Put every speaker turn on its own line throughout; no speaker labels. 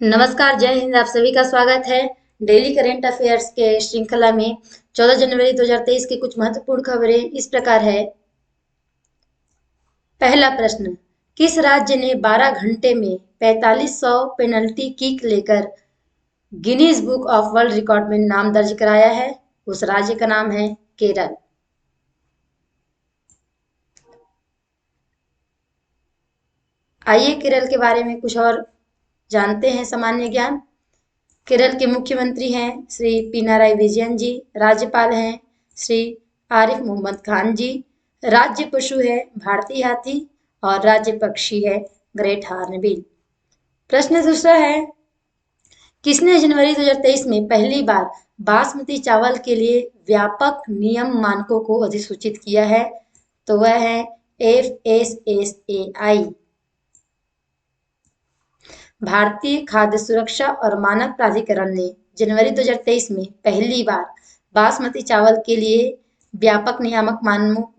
नमस्कार, जय हिंद। आप सभी का स्वागत है डेली करेंट अफेयर्स के श्रृंखला में। 14 जनवरी 2023 की कुछ महत्वपूर्ण खबरें इस प्रकार है। पहला प्रश्न, किस राज्य ने 12 घंटे में 4500 पेनल्टी किक लेकर Guinness book of world record में नाम दर्ज कराया है? उस राज्य का नाम है केरल। आइए केरल के बारे में कुछ और जानते हैं। सामान्य ज्ञान। केरल के मुख्यमंत्री हैं श्री पिनाराई विजयन जी। राज्यपाल हैं श्री आरिफ मोहम्मद खान जी। राज्य पशु है भारतीय हाथी और राज्य पक्षी है ग्रेट हॉर्नबिल। प्रश्न दूसरा है, किसने जनवरी 2023 में पहली बार बासमती चावल के लिए व्यापक नियम मानकों को अधिसूचित किया है? तो वह है FSSAI। भारतीय खाद्य सुरक्षा और मानक प्राधिकरण ने जनवरी 2023 में पहली बार बासमती चावल के लिए व्यापक नियामक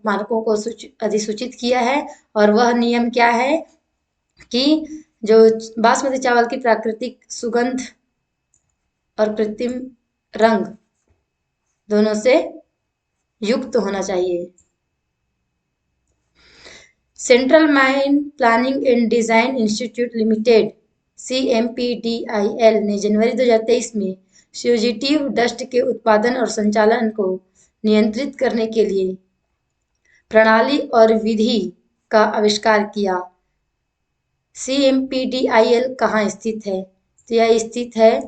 मानकों को अधिसूचित किया है। और वह नियम क्या है कि जो बासमती चावल की प्राकृतिक सुगंध और कृत्रिम रंग दोनों से युक्त होना चाहिए। Central mine planning and design institute limited CMPDIL ने जनवरी 2023 में फ्यूजिटिव डस्ट के उत्पादन और संचालन को नियंत्रित करने के लिए प्रणाली और विधि का आविष्कार किया। CMPDIL कहाँ स्थित है? तो यह स्थित है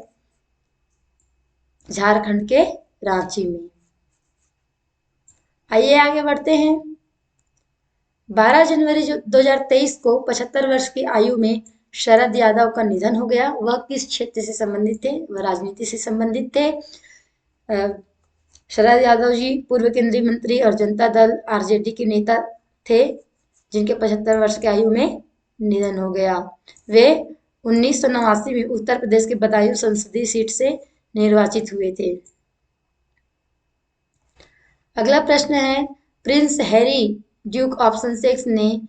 झारखंड के रांची में। आइए आगे बढ़ते हैं। 12 जनवरी 2023 को 75 वर्ष की आयु में शरद यादव का निधन हो गया। वह किस क्षेत्र से संबंधित थे? वह राजनीति से संबंधित थे। शरद यादव जी पूर्व केंद्रीय मंत्री और जनता दल RJD के नेता थे, जिनके 75 वर्ष की आयु में निधन हो गया। वे 1989 में उत्तर प्रदेश के बदायूं संसदीय सीट से निर्वाचित हुए थे। अगला प्रश्न है, Prince Harry Duke of Sussex ने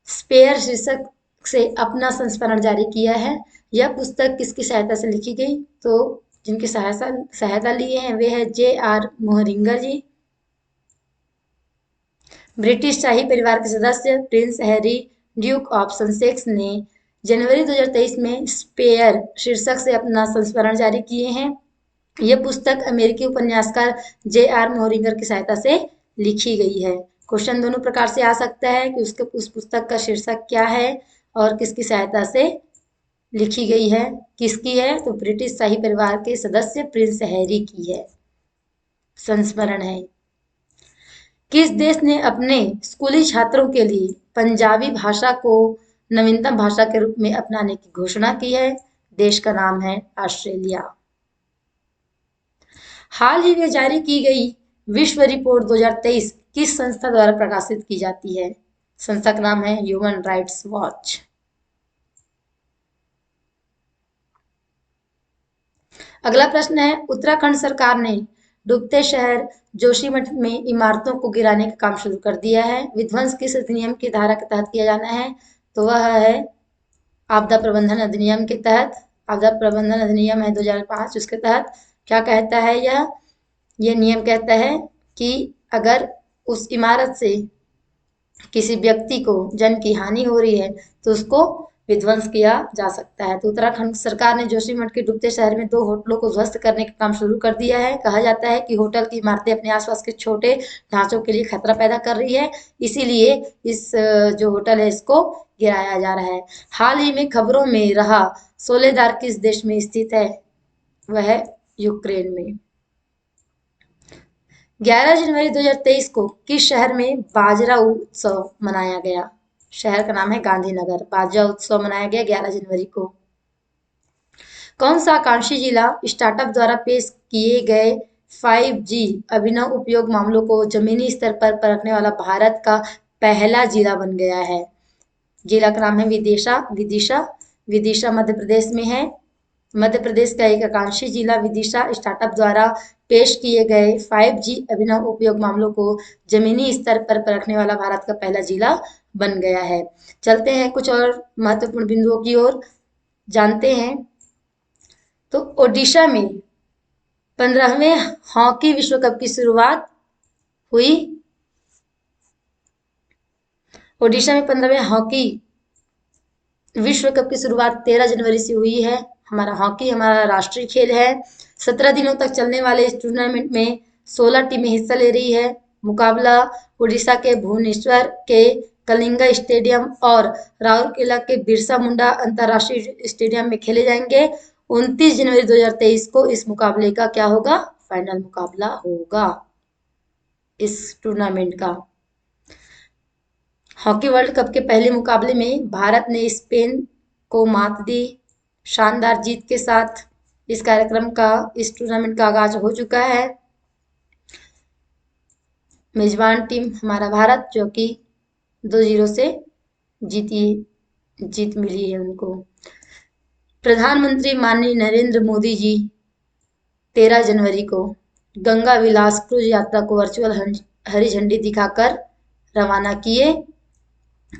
स्पेयर शीर्षक से अपना संस्मरण जारी किया है। यह पुस्तक किसकी सहायता से लिखी गई? तो जिनकी सहायता लिए हैं वे है JR मोहरिंगर जी। ब्रिटिश शाही परिवार के सदस्य Prince Harry Duke of Sussex ने जनवरी 2023 में स्पेयर शीर्षक से अपना संस्मरण जारी किए हैं। यह पुस्तक अमेरिकी उपन्यासकार JR मोहरिंगर की सहायता से लिखी गई है। क्वेश्चन दोनों प्रकार से आ सकता है कि उस पुस्तक का शीर्षक क्या है और किसकी सहायता से लिखी गई है। किसकी है? तो ब्रिटिश शाही परिवार के सदस्य प्रिंस हैरी की है, संस्मरण है। किस देश ने अपने स्कूली छात्रों के लिए पंजाबी भाषा को नवीनतम भाषा के रूप में अपनाने की घोषणा की है? देश का नाम है ऑस्ट्रेलिया। हाल ही में जारी की गई विश्व रिपोर्ट 2023 किस संस्था द्वारा प्रकाशित की जाती है? संस्था का नाम है ह्यूमन राइट्स वॉच। अगला प्रश्न है, उत्तराखंड सरकार ने डूबते शहर जोशीमठ में इमारतों को गिराने का काम शुरू कर दिया है। विध्वंस किस अधिनियम की धारा के तहत किया जाना है? तो वह है आपदा प्रबंधन अधिनियम के तहत। आपदा प्रबंधन अधिनियम है 2005। उसके तहत क्या कहता है यह नियम कहता है कि अगर उस इमारत से किसी व्यक्ति को जन की हानि हो रही है तो उसको विध्वंस किया जा सकता है। तो उत्तराखंड सरकार ने जोशीमठ के डूबते शहर में 2 होटलों को ध्वस्त करने का काम शुरू कर दिया है। कहा जाता है कि होटल की इमारतें अपने आसपास के छोटे ढांचों के लिए खतरा पैदा कर रही है, इसीलिए इस जो होटल है इसको गिराया जा रहा है। हाल ही में खबरों में रहा सोलेदार किस देश में स्थित है? वह है यूक्रेन में। 11 जनवरी 2023 को किस शहर में बाजरा उत्सव मनाया गया? शहर का नाम है गांधीनगर। बाजरा उत्सव मनाया गया 11 जनवरी को। कौन सा आकांक्षी जिला स्टार्टअप द्वारा पेश किए गए 5G अभिनव उपयोग मामलों को जमीनी स्तर पर परखने वाला भारत का पहला जिला बन गया है? जिला का नाम है विदिशा मध्य प्रदेश में है। मध्य प्रदेश का एक आकांक्षी जिला विदिशा स्टार्टअप द्वारा पेश किए गए 5G अभिनव उपयोग मामलों को जमीनी स्तर पर परखने वाला भारत का पहला जिला बन गया है। चलते हैं कुछ और महत्वपूर्ण बिंदुओं की ओर, जानते हैं। तो ओडिशा में 15वें हॉकी विश्व कप की शुरुआत हुई। ओडिशा में 15वें हॉकी विश्व कप की शुरुआत 13 जनवरी से हुई है। हमारा हॉकी हमारा राष्ट्रीय खेल है। 17 दिनों तक चलने वाले इस टूर्नामेंट में 16 टीमें हिस्सा ले रही है। मुकाबला उड़ीसा के भुवनेश्वर के कलिंगा स्टेडियम और राउरकेला के बिरसा मुंडा अंतर्राष्ट्रीय स्टेडियम में खेले जाएंगे। 29 जनवरी 2023 को इस मुकाबले का क्या होगा? फाइनल मुकाबला होगा इस टूर्नामेंट का। हॉकी वर्ल्ड कप के पहले मुकाबले में भारत ने स्पेन को मात दी। शानदार जीत के साथ इस टूर्नामेंट का आगाज हो चुका है। मेजबान टीम हमारा भारत, जो कि 2-0 से जीत मिली है उनको। प्रधानमंत्री माननीय नरेंद्र मोदी जी 13 जनवरी को गंगा विलास क्रूज यात्रा को वर्चुअल हरी झंडी दिखाकर रवाना किए।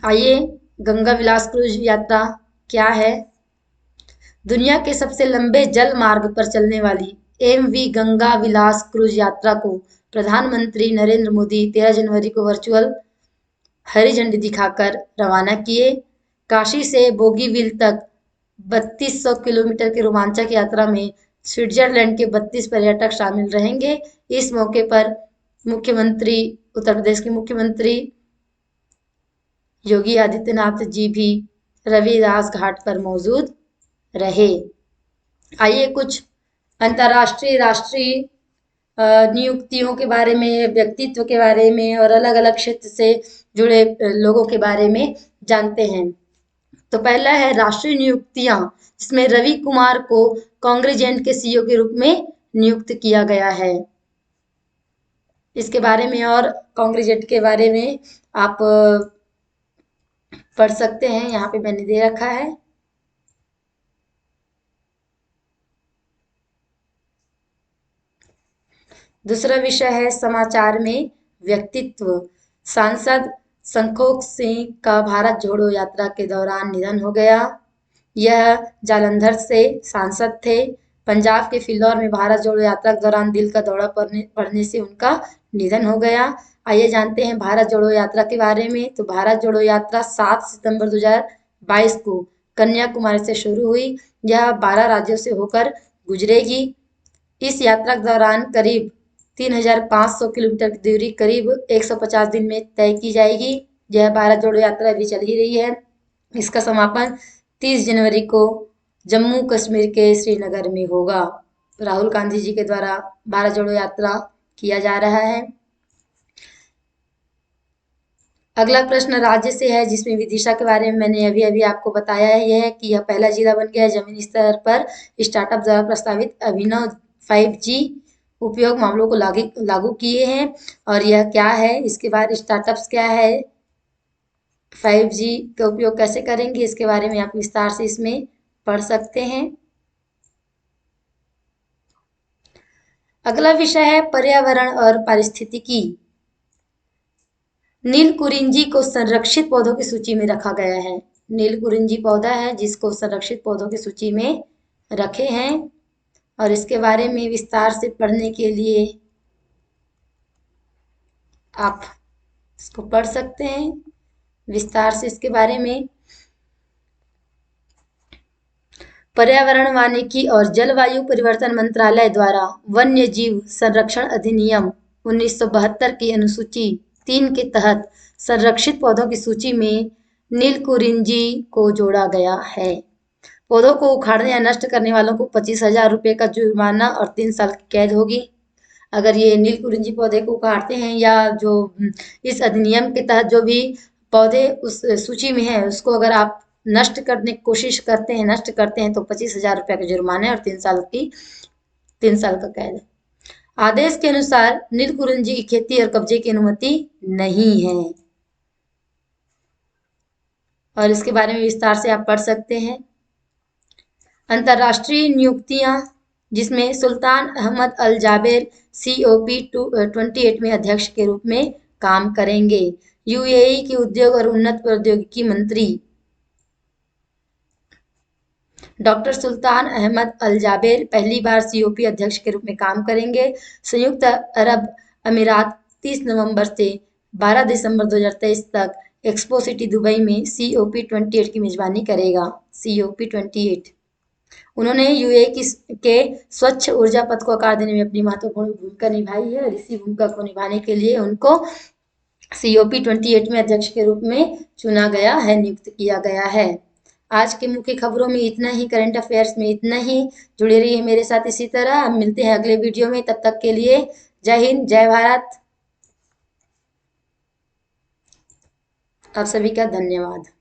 आइए, गंगा विलास क्रूज यात्रा क्या है? दुनिया के सबसे लंबे जल मार्ग पर चलने वाली एमवी गंगा विलास क्रूज यात्रा को प्रधानमंत्री नरेंद्र मोदी 13 जनवरी को वर्चुअल हरी झंडी दिखाकर रवाना किए। काशी से बोगीबील तक 3200 किलोमीटर की रोमांचक यात्रा में स्विट्जरलैंड के 32 पर्यटक शामिल रहेंगे। इस मौके पर उत्तर प्रदेश के मुख्यमंत्री योगी आदित्यनाथ जी भी रविदास घाट पर मौजूद रहे। आइए, कुछ अंतर्राष्ट्रीय राष्ट्रीय नियुक्तियों के बारे में, व्यक्तित्व के बारे में और अलग अलग क्षेत्र से जुड़े लोगों के बारे में जानते हैं। तो पहला है राष्ट्रीय नियुक्तियां, जिसमें रवि कुमार को कांग्रेजेंट के सीईओ के रूप में नियुक्त किया गया है। इसके बारे में और कांग्रेजेंट के बारे में आप पढ़ सकते हैं, यहाँ पे मैंने दे रखा है। दूसरा विषय है समाचार में व्यक्तित्व। सांसद संतोख सिंह का भारत जोड़ो यात्रा के दौरान निधन हो गया। यह जालंधर से सांसद थे। पंजाब के फिलौर में भारत जोड़ो यात्रा के दौरान दिल का दौरा पड़ने से उनका निधन हो गया। आइए जानते हैं भारत जोड़ो यात्रा के बारे में। तो भारत जोड़ो यात्रा 7 सितंबर 2022 को कन्याकुमारी से शुरू हुई। यह 12 राज्यों से होकर गुजरेगी। इस यात्रा के दौरान करीब 3500 किलोमीटर की दूरी करीब 150 दिन में तय की जाएगी। यह भारत जोड़ो यात्रा अभी चल ही रही है। इसका समापन 30 जनवरी को जम्मू कश्मीर के श्रीनगर में होगा। राहुल गांधी जी के द्वारा भारत जोड़ो यात्रा किया जा रहा है। अगला प्रश्न राज्य से है, जिसमें विदिशा के बारे में मैंने अभी अभी आपको बताया है। यह है कि यह पहला जिला बन गया है जमीनी स्तर पर स्टार्टअप द्वारा प्रस्तावित अभिनव 5G उपयोग मामलों को लागू किए हैं। और यह क्या है, इसके बाद स्टार्टअप्स क्या है, 5G का उपयोग कैसे करेंगे, इसके बारे में आप विस्तार से इसमें पढ़ सकते हैं। अगला विषय है पर्यावरण और पारिस्थितिकी। नीलकुरिंजी को संरक्षित पौधों की सूची में रखा गया है। नीलकुरिंजी पौधा है जिसको संरक्षित पौधों की सूची में रखे हैं, और इसके बारे में विस्तार से पढ़ने के लिए आप इसको पढ़ सकते हैं विस्तार से इसके बारे में। पर्यावरण, वानिकी और जलवायु परिवर्तन मंत्रालय द्वारा वन्य जीव संरक्षण अधिनियम 1972 की अनुसूची 3 के तहत संरक्षित पौधों की सूची में नीलकुरिंजी को जोड़ा गया है। पौधों को उखाड़ने या नष्ट करने वालों को 25,000 रुपये का जुर्माना और 3 साल की कैद होगी। अगर ये नीलकुरिंजी पौधे को उखाड़ते हैं या जो इस अधिनियम के तहत जो भी पौधे उस सूची में है उसको अगर आप नष्ट करने की कोशिश करते हैं, नष्ट करते हैं, तो 25,000 रुपये का जुर्माना और 3 साल का कैद है। आदेश के अनुसार नीलकुरिंजी की खेती और कब्जे की अनुमति नहीं है, और इसके बारे में विस्तार से आप पढ़ सकते हैं। अंतर्राष्ट्रीय नियुक्तियां, जिसमें सुल्तान अहमद अल जाबेर COP28 में अध्यक्ष के रूप में काम करेंगे। UAE के उद्योग और उन्नत प्रौद्योगिकी मंत्री डॉक्टर सुल्तान अहमद अल जाबेर पहली बार सीओपी अध्यक्ष के रूप में काम करेंगे। संयुक्त अरब अमीरात 30 नवंबर से 12 दिसंबर 2023 तक एक्सपो सिटी दुबई में सीओपी 28 की मेजबानी करेगा। सीओपी 28 उन्होंने यूएई के स्वच्छ ऊर्जा पथ को आकार देने में अपनी महत्वपूर्ण भूमिका निभाई है और इसी भूमिका को निभाने के लिए उनको सीओपी 28 में अध्यक्ष के रूप में चुना गया है, नियुक्त किया गया है। आज के मुख्य खबरों में इतना ही, करंट अफेयर्स में इतना ही। जुड़े रहिए मेरे साथ इसी तरह। हम मिलते हैं अगले वीडियो में, तब तक के लिए जय हिंद, जय भारत। आप सभी का धन्यवाद।